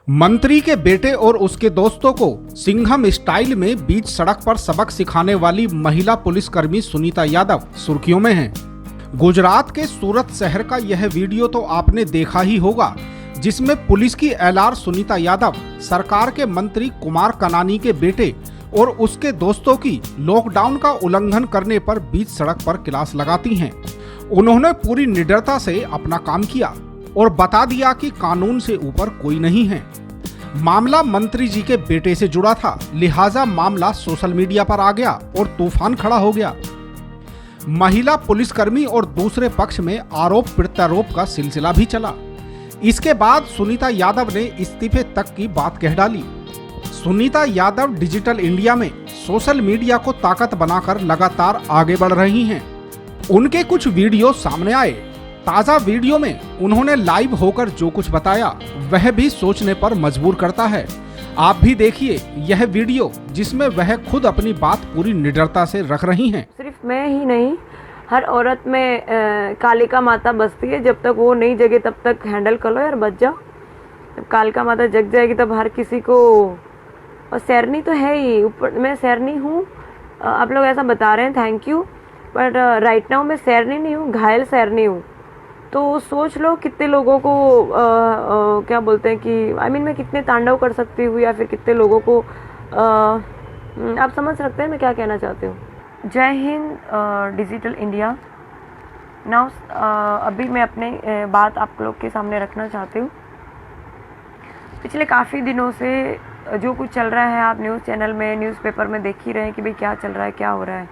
मंत्री के बेटे और उसके दोस्तों को सिंघम स्टाइल में बीच सड़क पर सबक सिखाने वाली महिला पुलिसकर्मी सुनीता यादव सुर्खियों में हैं। गुजरात के सूरत शहर का यह वीडियो तो आपने देखा ही होगा, जिसमें पुलिस की एलआर सुनीता यादव सरकार के मंत्री कुमार कनानी के बेटे और उसके दोस्तों की लॉकडाउन का उल्लंघन करने पर बीच सड़क पर क्लास लगाती हैं। उन्होंने पूरी निडरता से अपना काम किया और बता दिया कि कानून से ऊपर कोई नहीं है। मामला मंत्री जी के बेटे से जुड़ा था, लिहाजा मामला सोशल मीडिया पर आ गया और तूफान खड़ा हो गया। महिला पुलिसकर्मी और दूसरे पक्ष में आरोप प्रत्यारोप का सिलसिला भी चला। इसके बाद सुनीता यादव ने इस्तीफे तक की बात कह डाली। सुनीता यादव डिजिटल इंडिया में सोशल मीडिया को ताकत बनाकर लगातार आगे बढ़ रही हैं। उनके कुछ वीडियो सामने आए। ताजा वीडियो में उन्होंने लाइव होकर जो कुछ बताया वह भी सोचने पर मजबूर करता है। आप भी देखिए यह वीडियो, जिसमें वह खुद अपनी बात पूरी निडरता से रख रही हैं। सिर्फ मैं ही नहीं, हर औरत में कालिका माता बसती है। जब तक वो नहीं जगे तब तक हैंडल कर लो यार, बच जाओ। जब कालिका माता जग जाएगी तब हर किसी को, और सैरनी तो है ही, ऊपर मैं सैरनी हूँ। आप लोग ऐसा बता रहे हैं, थैंक यू, पर राइट नाउ मैं सैरनी नहीं हूँ, घायल सैरनी हूँ। तो सोच लो कितने लोगों को क्या बोलते हैं कि मैं कितने तांडव कर सकती हूँ, या फिर कितने लोगों को आप समझ सकते हैं मैं क्या कहना चाहती हूँ। जय हिंद डिजिटल इंडिया। नाउ अभी मैं अपने बात आप लोग के सामने रखना चाहती हूँ। पिछले काफ़ी दिनों से जो कुछ चल रहा है, आप न्यूज़ चैनल में, न्यूज़पेपर में देख ही रहे हैं कि भाई क्या चल रहा है, क्या हो रहा है।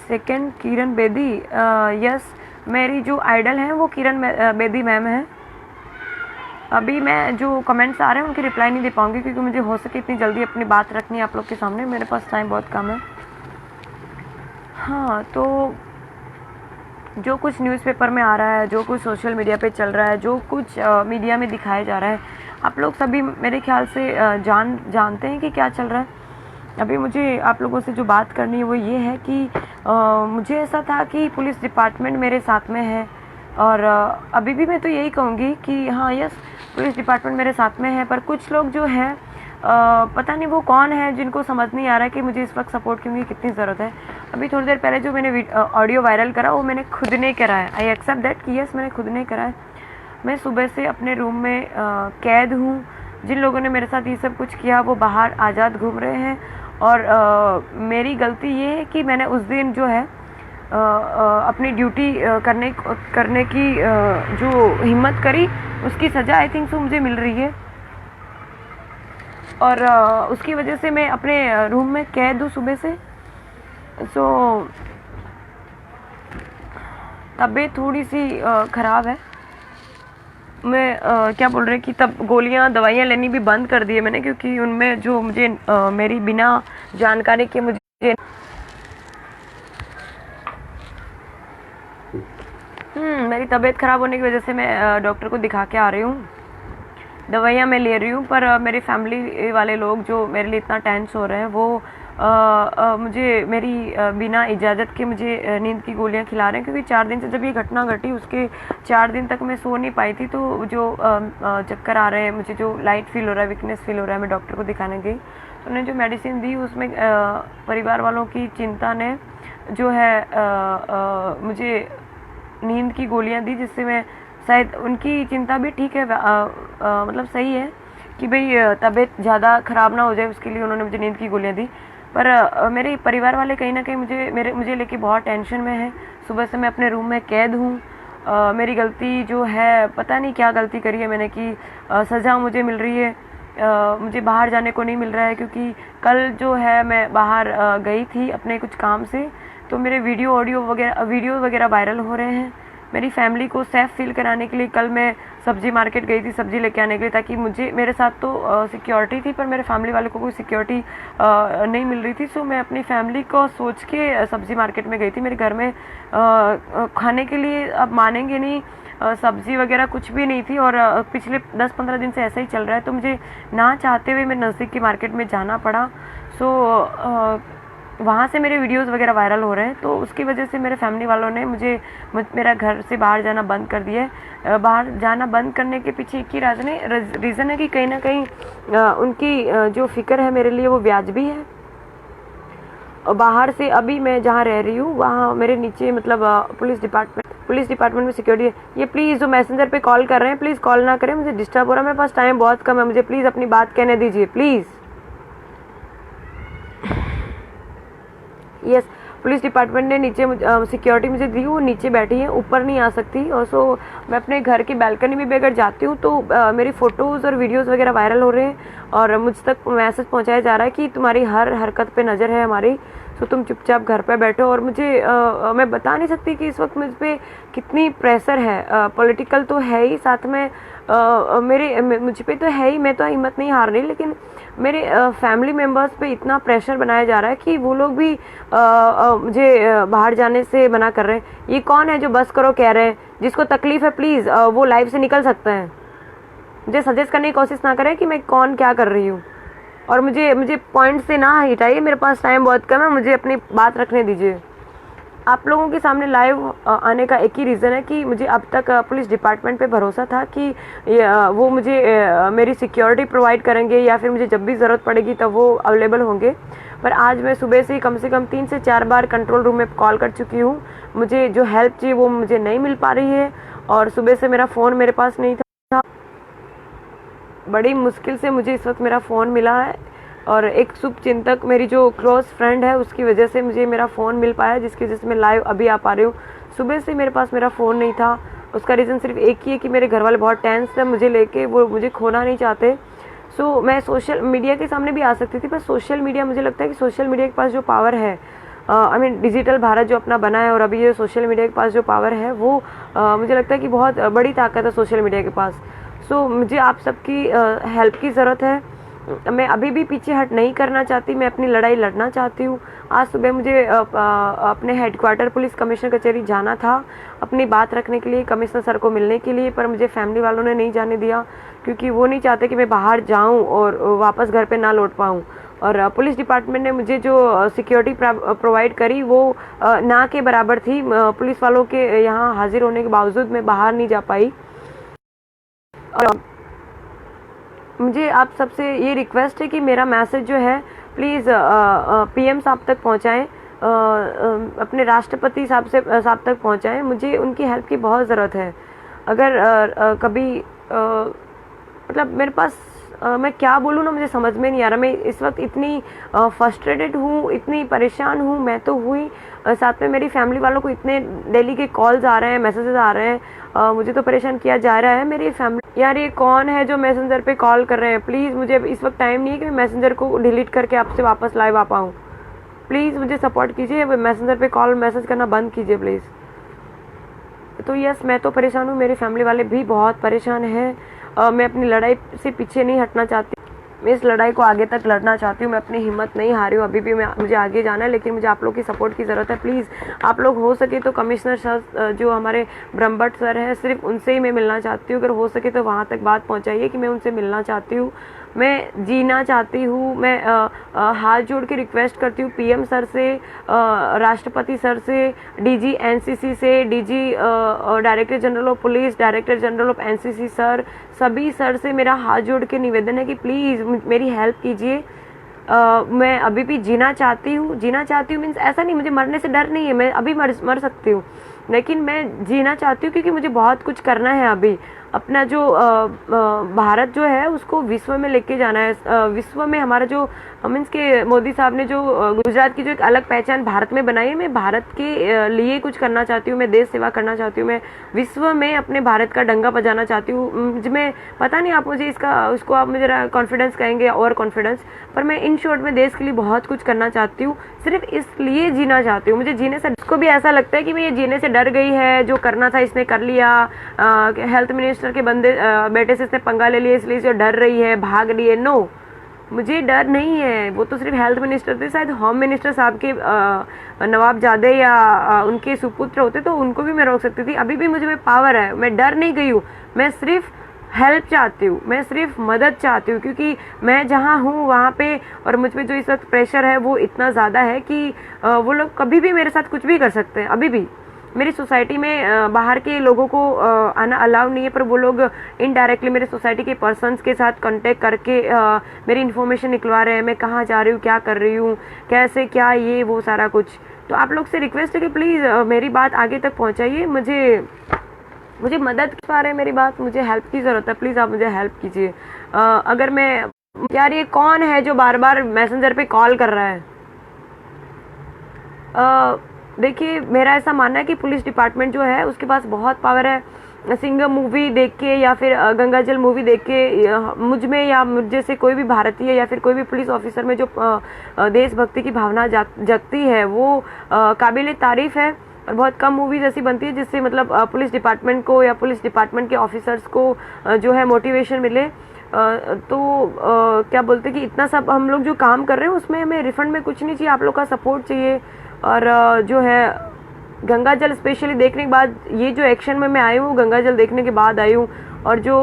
सेकंड, किरण बेदी, यस, मेरी जो आइडल हैं वो किरण बेदी मैम है। अभी मैं जो कमेंट्स आ रहे हैं उनकी रिप्लाई नहीं दे पाऊंगी, क्योंकि मुझे हो सके इतनी जल्दी अपनी बात रखनी है आप लोग के सामने, मेरे पास टाइम बहुत कम है। हाँ, तो जो कुछ न्यूज़पेपर में आ रहा है, जो कुछ सोशल मीडिया पे चल रहा है, जो कुछ मीडिया में दिखाया जा रहा है, आप लोग सभी मेरे ख्याल से जानते हैं कि क्या चल रहा है। अभी मुझे आप लोगों से जो बात करनी है वो ये है कि मुझे ऐसा था कि पुलिस डिपार्टमेंट मेरे साथ में है, और अभी भी मैं तो यही कहूँगी कि हाँ, यस, पुलिस डिपार्टमेंट मेरे साथ में है। पर कुछ लोग जो हैं, पता नहीं वो कौन है, जिनको समझ नहीं आ रहा है कि मुझे इस वक्त सपोर्ट की कितनी ज़रूरत है। अभी थोड़ी देर पहले जो मैंने ऑडियो वायरल करा वो मैंने खुद ने करा है। आई एक्सेप्ट दैट कि यस, मैंने खुद ने करा है। मैं सुबह से अपने रूम में कैद हूँ। जिन लोगों ने मेरे साथ ये सब कुछ किया वो बाहर आज़ाद घूम रहे हैं, और मेरी गलती ये है कि मैंने उस दिन जो है अपनी ड्यूटी करने की जो हिम्मत करी, उसकी सज़ा आई थिंक सो मुझे मिल रही है। और उसकी वजह से मैं अपने रूम में कैद हूँ सुबह से। सो तबीयत थोड़ी सी ख़राब है। मैं क्या बोल रहे कि तब गोलियां दवाइयां लेनी भी बंद कर दी है मैंने, क्योंकि उनमें जो मुझे मेरी बिना जानकारी के मुझे मेरी तबीयत ख़राब होने की वजह से मैं डॉक्टर को दिखा के आ रही हूँ। दवाइयाँ मैं ले रही हूँ, पर मेरे फैमिली वाले लोग जो मेरे लिए इतना टेंस हो रहे हैं, वो मुझे मेरी बिना इजाज़त के मुझे नींद की गोलियां खिला रहे हैं। क्योंकि 4 दिन से जब ये घटना घटी, उसके 4 दिन तक मैं सो नहीं पाई थी। तो जो चक्कर आ रहे हैं, मुझे जो लाइट फील हो रहा है, वीकनेस फील हो रहा है, मैं डॉक्टर को दिखाने गई तो उन्होंने जो मेडिसिन दी उसमें परिवार वालों की चिंता ने जो है मुझे नींद की गोलियाँ दी, जिससे मैं, शायद उनकी चिंता भी ठीक है, मतलब सही है कि भाई तबीयत ज़्यादा ख़राब ना हो जाए, उसके लिए उन्होंने मुझे नींद की गोलियाँ दी। पर मेरे परिवार वाले कहीं ना कहीं मुझे लेके बहुत टेंशन में है। सुबह से मैं अपने रूम में कैद हूँ। मेरी गलती जो है, पता नहीं क्या गलती करी है मैंने कि सज़ा मुझे मिल रही है, मुझे बाहर जाने को नहीं मिल रहा है। क्योंकि कल जो है मैं बाहर गई थी अपने कुछ काम से, तो मेरे वीडियो वगैरह वायरल हो रहे हैं। मेरी फैमिली को सेफ फील कराने के लिए कल मैं सब्ज़ी मार्केट गई थी सब्ज़ी लेके आने के लिए, ताकि मेरे साथ तो सिक्योरिटी थी, पर मेरे फैमिली वालों को कोई सिक्योरिटी नहीं मिल रही थी। सो मैं अपनी फैमिली को सोच के सब्ज़ी मार्केट में गई थी। मेरे घर में खाने के लिए, आप मानेंगे नहीं, सब्ज़ी वगैरह कुछ भी नहीं थी, और पिछले 10-15 दिन से ऐसा ही चल रहा है। तो मुझे ना चाहते हुए मैं नज़दीक की मार्केट में जाना पड़ा। सो वहाँ से मेरे वीडियोस वगैरह वायरल हो रहे हैं, तो उसकी वजह से मेरे फैमिली वालों ने मेरा घर से बाहर जाना बंद कर दिया है। बाहर जाना बंद करने के पीछे एक ही रीज़न है कि कहीं ना कहीं उनकी जो फ़िक्र है मेरे लिए वो वाजिबी है। और बाहर से अभी मैं जहाँ रह रही हूँ वहाँ मेरे नीचे मतलब पुलिस डिपार्टमेंट में सिक्योरिटी है। ये प्लीज़ जो मैसेंजर पे कॉल कर रहे हैं प्लीज़ कॉल ना करें, मुझे डिस्टर्ब हो रहा है, मेरे पास टाइम बहुत कम है, मुझे प्लीज़ अपनी बात कहने दीजिए प्लीज़। यस, पुलिस डिपार्टमेंट ने नीचे सिक्योरिटी मुझे दी, वो नीचे बैठी है, ऊपर नहीं आ सकती। और सो मैं अपने घर की बैल्कनी में भी अगर जाती हूँ तो मेरी फ़ोटोज़ और वीडियोज़ वगैरह वायरल हो रहे हैं और मुझ तक मैसेज पहुँचाया जा रहा है कि तुम्हारी हर हरकत पे नज़र है हमारी, तो तुम चुपचाप घर पे बैठो। और मुझे मैं बता नहीं सकती कि इस वक्त मुझ पर कितनी प्रेशर है, पॉलिटिकल तो है ही, साथ में मुझ पे तो है ही, मैं तो हिम्मत नहीं हार रही, लेकिन मेरे फैमिली मेम्बर्स पे इतना प्रेशर बनाया जा रहा है कि वो लोग भी मुझे बाहर जाने से मना कर रहे हैं। ये कौन है जो बस करो कह रहे हैं? जिसको तकलीफ़ है प्लीज़ वो लाइफ से निकल सकते हैं। मुझे सजेस्ट करने की कोशिश ना करें कि मैं कौन क्या कर रही हूँ, और मुझे पॉइंट से ना हटाइए, मेरे पास टाइम बहुत कम है, मुझे अपनी बात रखने दीजिए। आप लोगों के सामने लाइव आने का एक ही रीज़न है कि मुझे अब तक पुलिस डिपार्टमेंट पे भरोसा था कि वो मुझे मेरी सिक्योरिटी प्रोवाइड करेंगे या फिर मुझे जब भी ज़रूरत पड़ेगी तब वो अवेलेबल होंगे। पर आज मैं सुबह से कम 3 से 4 बार कंट्रोल रूम में कॉल कर चुकी हूँ, मुझे जो हेल्प चाहिए वो मुझे नहीं मिल पा रही है। और सुबह से मेरा फ़ोन मेरे पास नहीं था, बड़ी मुश्किल से मुझे इस वक्त मेरा फ़ोन मिला है, और एक शुभचिंतक मेरी जो क्लोज़ फ्रेंड है उसकी वजह से मुझे मेरा फ़ोन मिल पाया, जिसकी वजह से मैं लाइव अभी आ पा रही हूँ। सुबह से मेरे पास मेरा फ़ोन नहीं था, उसका रीज़न सिर्फ एक ही है कि मेरे घर वाले बहुत टेंस है मुझे लेके, वो मुझे खोना नहीं चाहते। सो मैं सोशल मीडिया के सामने भी आ सकती थी, पर सोशल मीडिया, मुझे लगता है कि सोशल मीडिया के पास जो पावर है, आई मीन डिजिटल भारत जो अपना बना है, और अभी ये सोशल मीडिया के पास जो पावर है वो मुझे लगता है कि बहुत बड़ी ताकत है सोशल मीडिया के पास। सो मुझे आप सबकी हेल्प की ज़रूरत है। मैं अभी भी पीछे हट नहीं करना चाहती, मैं अपनी लड़ाई लड़ना चाहती हूँ। आज सुबह मुझे अपने हेडक्वार्टर पुलिस कमिश्नर कचहरी जाना था अपनी बात रखने के लिए, कमिश्नर सर को मिलने के लिए, पर मुझे फैमिली वालों ने नहीं जाने दिया, क्योंकि वो नहीं चाहते कि मैं बाहर जाऊँ और वापस घर पे ना लौट पाऊँ। और पुलिस डिपार्टमेंट ने मुझे जो सिक्योरिटी प्रोवाइड करी वो ना के बराबर थी। पुलिस वालों के यहाँ हाजिर होने के बावजूद मैं बाहर नहीं जा पाई। और मुझे आप सबसे ये रिक्वेस्ट है कि मेरा मैसेज जो है प्लीज़ पीएम साहब तक पहुंचाएं, अपने राष्ट्रपति साहब तक पहुंचाएं। मुझे उनकी हेल्प की बहुत ज़रूरत है। अगर कभी मतलब मेरे पास मैं क्या बोलूँ ना, मुझे समझ में नहीं आ रहा। मैं इस वक्त इतनी फ्रस्ट्रेटेड हूँ, इतनी परेशान हूँ, मैं तो हुई, साथ में मेरी फैमिली वालों को इतने डेली के कॉल्स आ रहे हैं, मैसेजेस आ रहे हैं, मुझे तो परेशान किया जा रहा है। मेरी फैमिली, यार ये कौन है जो मैसेंजर पे कॉल कर रहे हैं? प्लीज़ मुझे इस वक्त टाइम नहीं है कि मैं मैसेंजर को डिलीट करके आपसे वापस लाइव आ पाऊँ। प्लीज़ मुझे सपोर्ट कीजिए, मैसेंजर पे कॉल मैसेज करना बंद कीजिए प्लीज़। तो यस, मैं तो परेशान हूँ, मेरी फैमिली वाले भी बहुत परेशान हैं। मैं अपनी लड़ाई से पीछे नहीं हटना चाहती, मैं इस लड़ाई को आगे तक लड़ना चाहती हूँ। मैं अपनी हिम्मत नहीं हारी हूँ, अभी भी मुझे आगे जाना है, लेकिन मुझे आप लोग की सपोर्ट की ज़रूरत है। प्लीज़ आप लोग हो सके तो कमिश्नर सर जो हमारे ब्रह्मभट्ट सर हैं, सिर्फ उनसे ही मैं मिलना चाहती हूँ। अगर हो सके तो वहाँ तक बात पहुँचाइए कि मैं उनसे मिलना चाहती हूँ, मैं जीना चाहती हूँ। मैं हाथ जोड़ के रिक्वेस्ट करती हूँ पीएम सर से, राष्ट्रपति सर से, डीजी एनसीसी से, DG director general of police, director general of NCC sir, सभी सर से मेरा हाथ जोड़ के निवेदन है कि प्लीज़ मेरी हेल्प कीजिए। मैं अभी भी जीना चाहती हूँ मीन्स ऐसा नहीं, मुझे मरने से डर नहीं है, मैं अभी मर सकती हूँ, लेकिन मैं जीना चाहती हूँ क्योंकि मुझे बहुत कुछ करना है। अभी अपना जो भारत जो है उसको विश्व में लेके जाना है। विश्व में हमारा जो मीन्स के मोदी साहब ने जो गुजरात की जो एक अलग पहचान भारत में बनाई है, मैं भारत के लिए कुछ करना चाहती हूँ, मैं देश सेवा करना चाहती हूँ, मैं विश्व में अपने भारत का डंका बजाना चाहती हूँ। मैं पता नहीं आप मुझे उसको आप मुझे कॉन्फिडेंस कहेंगे और कॉन्फिडेंस, पर मैं इन शॉर्ट में देश के लिए बहुत कुछ करना चाहती हूँ, सिर्फ इसलिए जीना चाहती हूँ। मुझे जीने से उसको भी ऐसा लगता है कि मैं ये जीने से डर गई है, जो करना था इसने कर लिया, हेल्थ मिनिस्टर के बेटे से इसने पंगा ले लिया इसलिए जो डर रही है, भाग रही है। नो, मुझे डर नहीं है, वो तो सिर्फ हेल्थ मिनिस्टर थे, शायद होम मिनिस्टर साहब के नवाबजादे या उनके सुपुत्र होते तो उनको भी मैं रोक सकती थी। अभी भी मुझे में पावर है, मैं डर नहीं गई हूँ, मैं सिर्फ हेल्प चाहती हूँ, मैं सिर्फ मदद चाहती हूँ, क्योंकि मैं जहाँ हूँ वहाँ पे और मुझ पे जो इस वक्त प्रेशर है वो इतना ज़्यादा है कि वो लोग कभी भी मेरे साथ कुछ भी कर सकते हैं। अभी भी मेरी सोसाइटी में बाहर के लोगों को आना अलाउ नहीं है, पर वो लोग इनडायरेक्टली मेरे सोसाइटी के पर्सन्स के साथ कांटेक्ट करके मेरी इन्फॉर्मेशन निकलवा रहे हैं, मैं कहाँ जा रही हूँ, क्या कर रही हूँ, कैसे क्या, ये वो सारा कुछ। तो आप लोग से रिक्वेस्ट है कि प्लीज़ मेरी बात आगे तक पहुँचाइए, मुझे मदद पा रहे हैं मेरी बात, मुझे हेल्प की ज़रूरत है, प्लीज़ आप मुझे हेल्प कीजिए। अगर मैं, यार ये कौन है जो बार बार मैसेंजर पे कॉल कर रहा है? देखिए, मेरा ऐसा मानना है कि पुलिस डिपार्टमेंट जो है उसके पास बहुत पावर है। सिंघम मूवी देख के या फिर गंगाजल मूवी देख के मुझ में या मुझ जैसे कोई भी भारतीय या फिर कोई भी पुलिस ऑफिसर में जो देशभक्ति की भावना जगती है वो काबिल तारीफ़ है। और बहुत कम मूवीज़ ऐसी बनती है जिससे मतलब पुलिस डिपार्टमेंट को या पुलिस डिपार्टमेंट के ऑफिसर्स को जो है मोटिवेशन मिले। क्या बोलते हैं कि इतना सब हम लोग जो काम कर रहे हैं उसमें हमें रिफंड में कुछ नहीं चाहिए, आप लोग का सपोर्ट चाहिए। और जो है गंगाजल स्पेशली देखने के बाद, ये जो एक्शन में मैं आई हूँ गंगाजल देखने के बाद आई हूँ, और जो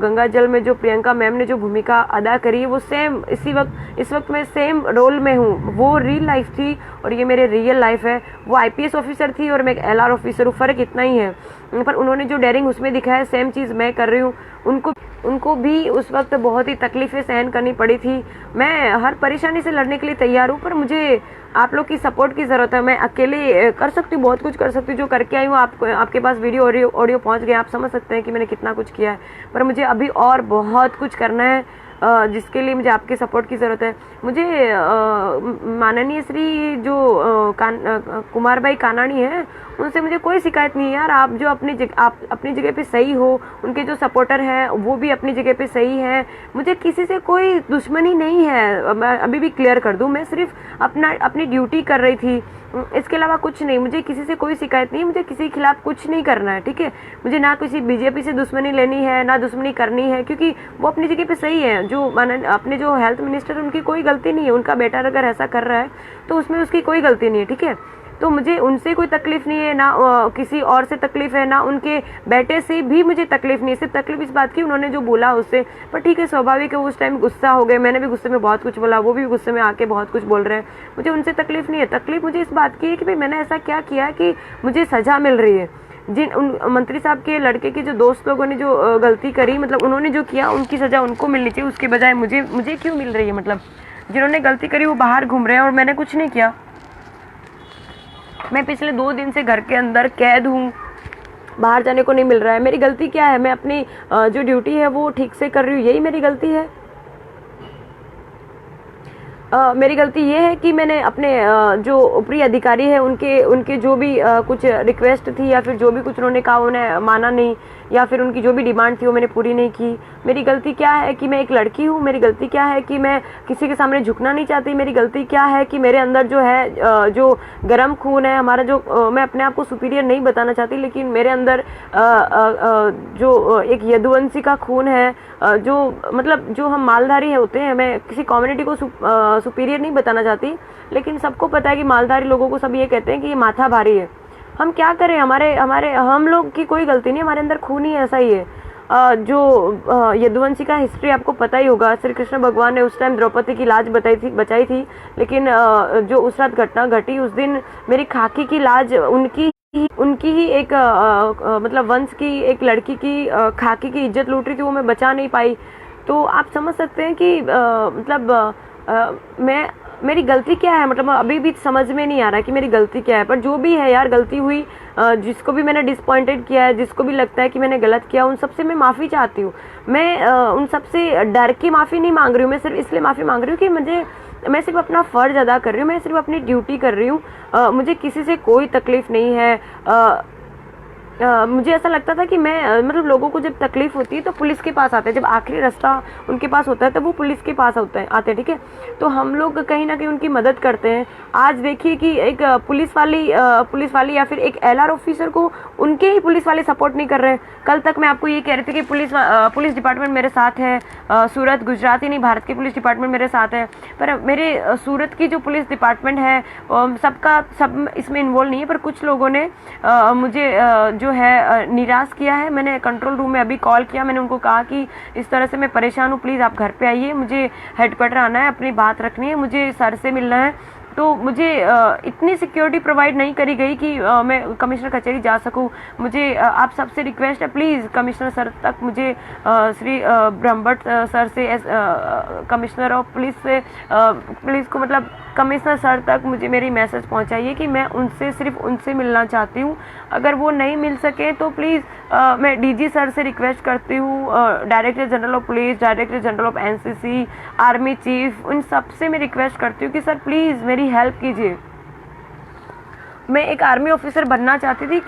गंगाजल में जो प्रियंका मैम ने जो भूमिका अदा करी है वो सेम इस वक्त मैं सेम रोल में हूँ। वो रियल लाइफ थी और ये मेरे रियल लाइफ है। वो आईपीएस ऑफिसर थी और मैं एक एलआर ऑफिसर हूँ, फ़र्क इतना ही है। पर उन्होंने जो डेयरिंग उसमें दिखाया सेम चीज़ मैं कर रही हूँ। उनको भी उस वक्त बहुत ही तकलीफ़ें सहन करनी पड़ी थी। मैं हर परेशानी से लड़ने के लिए तैयार हूँ, पर मुझे आप लोग की सपोर्ट की ज़रूरत है। मैं अकेले कर सकती हूँ, बहुत कुछ कर सकती हूँ, जो करके आई हूँ आपके पास वीडियो ऑडियो पहुँच गया, आप समझ सकते हैं कि मैंने कितना कुछ किया है। पर मुझे अभी और बहुत कुछ करना है, जिसके लिए मुझे आपके सपोर्ट की ज़रूरत है। मुझे माननीय श्री जो कुमार भाई कानाणी हैं उनसे मुझे कोई शिकायत नहीं है यार। आप जो आप अपनी जगह पे सही हो, उनके जो सपोर्टर हैं वो भी अपनी जगह पे सही हैं। मुझे किसी से कोई दुश्मनी नहीं है, मैं अभी भी क्लियर कर दूं। मैं सिर्फ अपनी ड्यूटी कर रही थी, इसके अलावा कुछ नहीं। मुझे किसी से कोई शिकायत नहीं, मुझे किसी के खिलाफ कुछ नहीं करना है, ठीक है। मुझे ना किसी बीजेपी से दुश्मनी लेनी है, ना दुश्मनी करनी है, क्योंकि वो अपनी जगह पे सही है। जो अपने जो हेल्थ मिनिस्टर उनकी कोई गलती नहीं है, उनका बेटा अगर ऐसा कर रहा है तो उसमें उसकी कोई गलती नहीं है, ठीक है। तो मुझे उनसे कोई तकलीफ नहीं है, ना किसी और से तकलीफ है, ना उनके बेटे से भी मुझे तकलीफ नहीं है। सिर्फ तकलीफ इस बात की उन्होंने जो बोला उससे, पर ठीक है, स्वाभाविक है, उस टाइम गुस्सा हो गए, मैंने भी गुस्से में बहुत कुछ बोला, वो भी गुस्से में आके बहुत कुछ बोल रहे हैं। मुझे उनसे तकलीफ नहीं है। तकलीफ मुझे इस बात की है कि भाई मैंने ऐसा क्या किया कि मुझे सजा मिल रही है। उन मंत्री साहब के लड़के के जो दोस्त लोगों ने जो गलती करी, मतलब उन्होंने जो किया उनकी सजा उनको मिलनी चाहिए, उसके बजाय मुझे क्यों मिल रही है। मतलब जिन्होंने गलती करी वो बाहर घूम रहे हैं और मैंने कुछ नहीं किया। मैं पिछले 2 दिन से घर के अंदर कैद हूँ, बाहर जाने को नहीं मिल रहा है। मेरी गलती क्या है? मैं अपनी जो ड्यूटी है वो ठीक से कर रही हूँ, यही मेरी गलती है। मेरी गलती ये है कि मैंने अपने जो ऊपरी अधिकारी है उनके जो भी कुछ रिक्वेस्ट थी या फिर जो भी कुछ उन्होंने कहा उन्हें माना नहीं, या फिर उनकी जो भी डिमांड थी वो मैंने पूरी नहीं की। मेरी गलती क्या है कि मैं एक लड़की हूँ। मेरी गलती क्या है कि मैं किसी के सामने झुकना नहीं चाहती। मेरी गलती क्या है कि मेरे अंदर जो है जो गर्म खून है हमारा, जो मैं अपने आप को सुपीरियर नहीं बताना चाहती, लेकिन मेरे अंदर जो एक यदुवंशी का खून है, जो मतलब जो हम मालधारी होते हैं। मैं किसी कम्युनिटी को सुपीरियर नहीं बताना चाहती, लेकिन सबको पता है कि मालधारी लोगों को सब ये कहते हैं कि ये माथा भारी है। हम क्या करें, हम लोग की कोई गलती नहीं, हमारे अंदर खून ही ऐसा ही है। जो यदुवंशी का हिस्ट्री आपको पता ही होगा। श्री कृष्ण भगवान ने उस टाइम द्रौपदी की लाज बचाई थी, लेकिन जो उस रात घटना घटी उस दिन मेरी खाकी की लाज उनकी ही एक मतलब वंश की एक लड़की की खाकी की इज्जत लूट रही थी, वो मैं बचा नहीं पाई। तो आप समझ सकते हैं कि मेरी गलती क्या है। मतलब अभी भी समझ में नहीं आ रहा कि मेरी गलती क्या है। पर जो भी है यार, गलती हुई, जिसको भी मैंने डिसअपॉइंटेड किया है, जिसको भी लगता है कि मैंने गलत किया, उन सबसे मैं माफ़ी चाहती हूँ। मैं उन सबसे डर के माफ़ी नहीं मांग रही हूँ, मैं सिर्फ इसलिए माफ़ी मांग रही हूँ कि मैं सिर्फ अपना फ़र्ज़ अदा कर रही हूँ, मैं सिर्फ अपनी ड्यूटी कर रही हूँ। मुझे किसी से कोई तकलीफ़ नहीं है। मुझे ऐसा लगता था कि मैं मतलब लोगों को जब तकलीफ होती है तो पुलिस के पास आते हैं, जब आखिरी रास्ता उनके पास होता है तब वो पुलिस के पास आते हैं, ठीक है। तो हम लोग कहीं ना कहीं उनकी मदद करते हैं। आज देखिए कि एक पुलिस वाली या फिर एक एलआर ऑफिसर को उनके ही पुलिस वाले सपोर्ट नहीं कर रहे हैं। कल तक मैं आपको ये कह रही थी कि पुलिस डिपार्टमेंट मेरे साथ है, सूरत गुजरात ही नहीं भारत की पुलिस डिपार्टमेंट मेरे साथ है। पर मेरे सूरत की जो पुलिस डिपार्टमेंट है सब इसमें इन्वॉल्व नहीं है, पर कुछ लोगों ने मुझे जो है निराश किया है। मैंने कंट्रोल रूम में अभी कॉल किया, मैंने उनको कहा कि इस तरह से मैं परेशान हूँ, प्लीज़ आप घर पे आइए, मुझे हेडक्वार्टर आना है, अपनी बात रखनी है, मुझे सर से मिलना है। तो मुझे इतनी सिक्योरिटी प्रोवाइड नहीं करी गई कि मैं कमिश्नर कचहरी जा सकूं। मुझे आप सबसे रिक्वेस्ट है, प्लीज़ कमिश्नर सर तक मुझे श्री ब्रह्मभट्ट सर से कमिश्नर ऑफ पुलिस से पुलिस को मतलब कमिश्नर सर तक मुझे मेरी मैसेज पहुंचाइए कि मैं उनसे सिर्फ उनसे मिलना चाहती हूं। अगर वो नहीं मिल सके तो प्लीज़ मैं डीजी सर से रिक्वेस्ट करती हूँ, director general of police, director general of NCC, army chief, उन सब से मैं रिक्वेस्ट करती हूँ कि सर प्लीज़ मेरी हेल्प कीजिए। मैं एक आर्मी ऑफिसर बनना चाहती थी।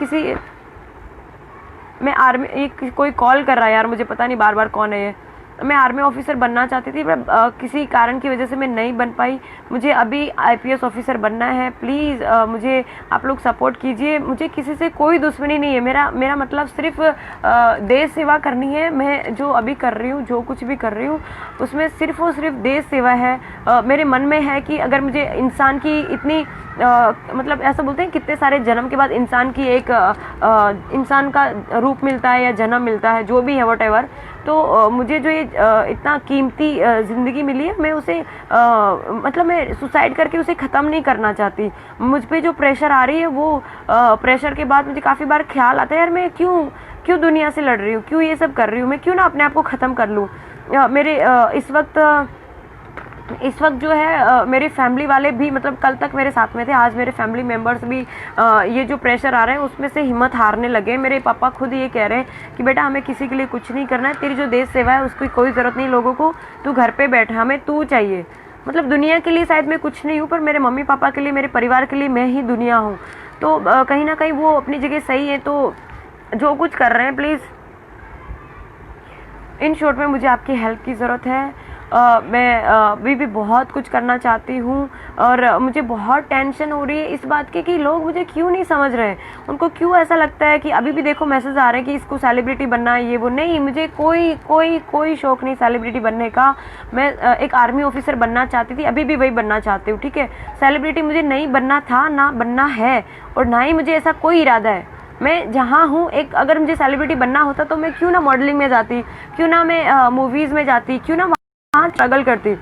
कोई कॉल कर रहा है यार, मुझे पता नहीं बार बार कौन है ये। मैं आर्मी ऑफिसर बनना चाहती थी पर किसी कारण की वजह से मैं नहीं बन पाई। मुझे अभी आईपीएस ऑफिसर बनना है। प्लीज़ मुझे आप लोग सपोर्ट कीजिए। मुझे किसी से कोई दुश्मनी नहीं है। मेरा मतलब सिर्फ देश सेवा करनी है। मैं जो अभी कर रही हूँ, जो कुछ भी कर रही हूँ, उसमें सिर्फ और सिर्फ देश सेवा है। मेरे मन में है कि अगर मुझे इंसान की इतनी मतलब ऐसा बोलते हैं कितने सारे जन्म के बाद इंसान की एक इंसान का रूप मिलता है या जन्म मिलता है, जो भी है व्हाटएवर, तो मुझे जो ये इतना कीमती ज़िंदगी मिली है, मैं उसे मतलब मैं सुसाइड करके उसे ख़त्म नहीं करना चाहती। मुझ पे जो प्रेशर आ रही है वो प्रेशर के बाद मुझे काफ़ी बार ख्याल आता है, यार मैं क्यों दुनिया से लड़ रही हूँ, क्यों ये सब कर रही हूँ, मैं क्यों ना अपने आप को ख़त्म कर लूँ। मेरे इस वक्त जो है मेरे फैमिली वाले भी मतलब कल तक मेरे साथ में थे, आज मेरे फैमिली मेम्बर्स भी ये जो प्रेशर आ रहे हैं उसमें से हिम्मत हारने लगे। मेरे पापा खुद ये कह रहे हैं कि बेटा हमें किसी के लिए कुछ नहीं करना है, तेरी जो देश सेवा है उसकी कोई ज़रूरत नहीं लोगों को, तू घर पे बैठ, हमें तू चाहिए। मतलब दुनिया के लिए शायद मैं कुछ नहीं हूँ, पर मेरे मम्मी पापा के लिए, मेरे परिवार के लिए मैं ही दुनिया हूँ। तो कहीं ना कहीं वो अपनी जगह सही है। तो जो कुछ कर रहे हैं प्लीज़, इन शॉर्ट में मुझे आपकी हेल्प की ज़रूरत है। मैं अभी भी बहुत कुछ करना चाहती हूँ और मुझे बहुत टेंशन हो रही है इस बात की कि लोग मुझे क्यों नहीं समझ रहे हैं। उनको क्यों ऐसा लगता है कि अभी भी देखो मैसेज आ रहे हैं कि इसको सेलिब्रिटी बनना है, ये वो। नहीं, मुझे कोई शौक़ नहीं सेलिब्रिटी बनने का। मैं एक आर्मी ऑफिसर बनना चाहती थी, अभी भी वही बनना चाहती हूँ, ठीक है। सेलिब्रिटी मुझे नहीं बनना था, ना बनना है, और ना ही मुझे ऐसा कोई इरादा है। मैं जहाँ हूँ, एक अगर मुझे सेलिब्रिटी बनना होता तो मैं क्यों ना मॉडलिंग में जाती, क्यों ना मैं मूवीज़ में जाती, क्यों ना वहाँ स्ट्रगल करती।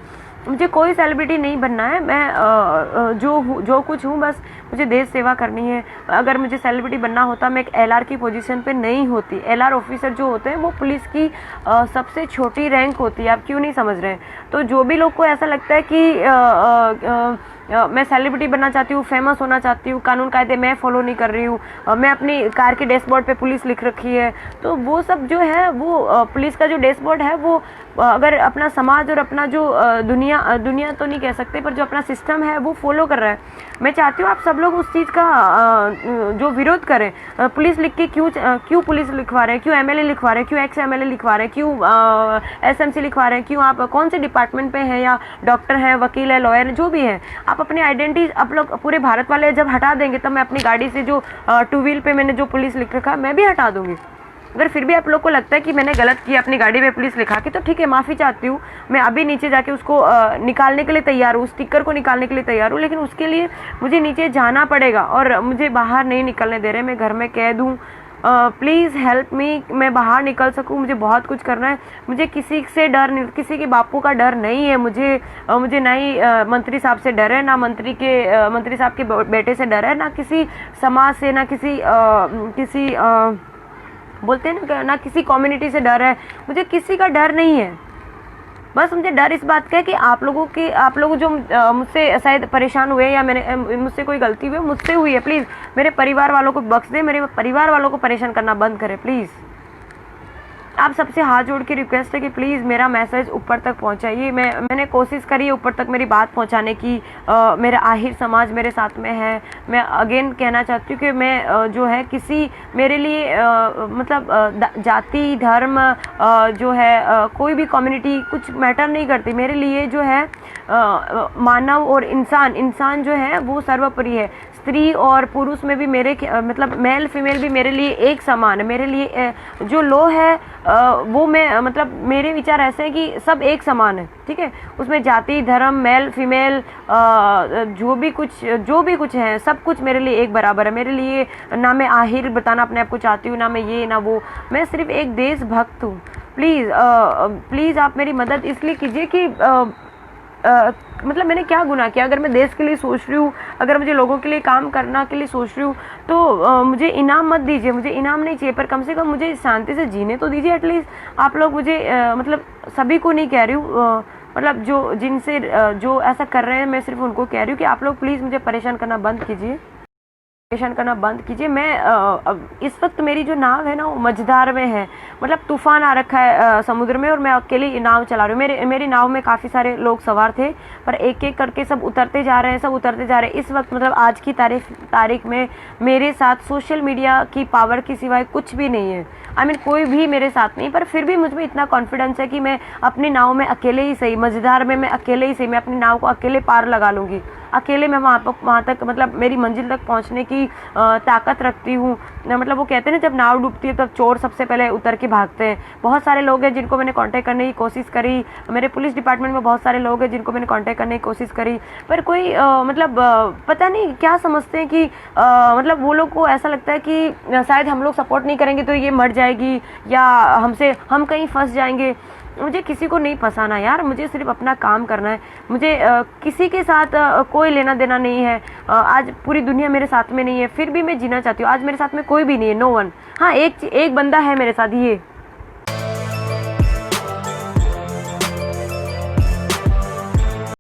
मुझे कोई सेलिब्रिटी नहीं बनना है। मैं जो कुछ हूँ बस मुझे देश सेवा करनी है। अगर मुझे सेलिब्रिटी बनना होता मैं एक एलआर की पोजीशन पे नहीं होती। एलआर ऑफिसर जो होते हैं वो पुलिस की सबसे छोटी रैंक होती है। आप क्यों नहीं समझ रहे हैं? तो जो भी लोग को ऐसा लगता है कि मैं सेलिब्रिटी बनना चाहती हूँ, फेमस होना चाहती हूँ, कानून कायदे मैं फॉलो नहीं कर रही हूँ, मैं अपनी कार के डैशबोर्ड पे पुलिस लिख रखी है, तो वो सब जो है वो पुलिस का जो डैशबोर्ड है वो अगर अपना समाज और अपना जो दुनिया तो नहीं कह सकते, पर जो अपना सिस्टम है वो फॉलो कर रहा है। मैं चाहती हूँ आप सब लोग उस चीज़ का जो विरोध करें। पुलिस लिख के क्यों पुलिस लिखवा रहे हैं, क्यों एमएलए लिखवा रहे हैं, क्यों एक्स एमएलए लिखवा रहे हैं, क्यों एसएमसी लिखवा रहे हैं, क्यों आप कौन से डिपार्टमेंट पे हैं, या डॉक्टर हैं, वकील है, लॉयर है, जो भी है, आप अपनी आइडेंटिटी आप लोग पूरे भारत वाले जब हटा देंगे तब मैं अपनी गाड़ी से जो 2 व्हील पे मैंने जो पुलिस लिख रखा मैं भी हटा दूंगी। अगर फिर भी आप लोग को लगता है कि मैंने गलत किया अपनी गाड़ी में पुलिस लिखा के, तो ठीक है, माफ़ी चाहती हूँ। मैं अभी नीचे जाके उसको निकालने के लिए तैयार हूँ, स्टिकर को निकालने के लिए तैयार हूँ, लेकिन उसके लिए मुझे नीचे जाना पड़ेगा और मुझे बाहर नहीं निकलने दे रहे। मैं घर में कैद हूँ। प्लीज़ हेल्प मी, मैं बाहर निकल सकूं। मुझे बहुत कुछ करना है। मुझे किसी से डर नहीं, किसी के बापू का डर नहीं है। मुझे ना ही मंत्री साहब से डर है, ना मंत्री साहब के बेटे से डर है, ना किसी समाज से, ना किसी बोलते हैं ना किसी कम्युनिटी से डर है। मुझे किसी का डर नहीं है। बस मुझे डर इस बात का है कि आप लोग जो मुझसे शायद परेशान हुए या मुझसे कोई गलती हुई, मुझसे हुई है, प्लीज़ मेरे परिवार वालों को बख्श दें। मेरे परिवार वालों को परेशान करना बंद करें प्लीज़। आप सबसे हाथ जोड़ के रिक्वेस्ट है कि प्लीज़ मेरा मैसेज ऊपर तक पहुंचाइए। मैंने कोशिश करी है ऊपर तक मेरी बात पहुंचाने की। मेरा आहिर समाज मेरे साथ में है। मैं अगेन कहना चाहती हूँ कि मैं जो है किसी मेरे लिए मतलब जाति धर्म जो है कोई भी कम्युनिटी कुछ मैटर नहीं करती। मेरे लिए जो है मानव और इंसान जो है वो सर्वोपरि है। स्त्री और पुरुष में भी मेरे मतलब मेल फीमेल भी मेरे लिए एक समान है। मेरे लिए जो लॉ है वो मैं मतलब मेरे विचार ऐसे हैं कि सब एक समान है, ठीक है, उसमें जाति धर्म मेल फीमेल जो भी कुछ है सब कुछ मेरे लिए एक बराबर है। मेरे लिए ना मैं आहिर बताना अपने आप को चाहती हूँ, ना मैं ये ना वो, मैं सिर्फ एक देशभक्त हूँ। प्लीज़ आप मेरी मदद इसलिए कीजिए कि मतलब मैंने क्या गुनाह किया? अगर मैं देश के लिए सोच रही हूँ, अगर मुझे लोगों के लिए काम करना के लिए सोच रही हूँ, तो मुझे इनाम मत दीजिए, मुझे इनाम नहीं चाहिए, पर कम से कम मुझे शांति से जीने तो दीजिए एटलीस्ट। आप लोग मुझे मतलब सभी को नहीं कह रही हूँ, मतलब जो ऐसा कर रहे हैं मैं सिर्फ उनको कह रही हूँ कि आप लोग प्लीज़ मुझे परेशान करना बंद कीजिए। मैं इस वक्त मेरी जो नाव है ना वो मझधार में है, मतलब तूफान आ रखा है समुद्र में और मैं अकेली नाव चला रही हूँ। मेरी नाव में काफ़ी सारे लोग सवार थे, पर एक एक करके सब उतरते जा रहे हैं। इस वक्त मतलब आज की तारीख में मेरे साथ सोशल मीडिया की पावर की सिवाय कुछ भी नहीं है। कोई भी मेरे साथ नहीं, पर फिर भी मुझ में इतना कॉन्फिडेंस है कि मैं अपनी नाव में अकेले ही सही, मझधार में मैं अकेले ही सही, मैं अपनी नाव को अकेले पार लगा लूँगी। अकेले मैं वहाँ तक मतलब मेरी मंजिल तक पहुँचने की ताकत रखती हूँ। मतलब वो कहते हैं ना, जब नाव डूबती है तब चोर सबसे पहले उतर के भागते हैं। बहुत सारे लोग हैं जिनको मैंने कांटेक्ट करने की कोशिश करी, मेरे पुलिस डिपार्टमेंट में बहुत सारे लोग हैं जिनको मैंने कांटेक्ट करने की कोशिश करी, पर कोई पता नहीं क्या समझते हैं कि मतलब वो लोग को ऐसा लगता है कि शायद हम लोग सपोर्ट नहीं करेंगे तो ये मर जाएगी या हम कहीं फंस जाएंगे। मुझे किसी को नहीं फंसाना यार, मुझे सिर्फ अपना काम करना है। मुझे किसी के साथ कोई लेना देना नहीं है। आज पूरी दुनिया मेरे साथ में नहीं है, फिर भी मैं जीना चाहती हूँ। आज मेरे साथ में कोई भी नहीं है, नो वन। हाँ, एक बंदा है मेरे साथ, ये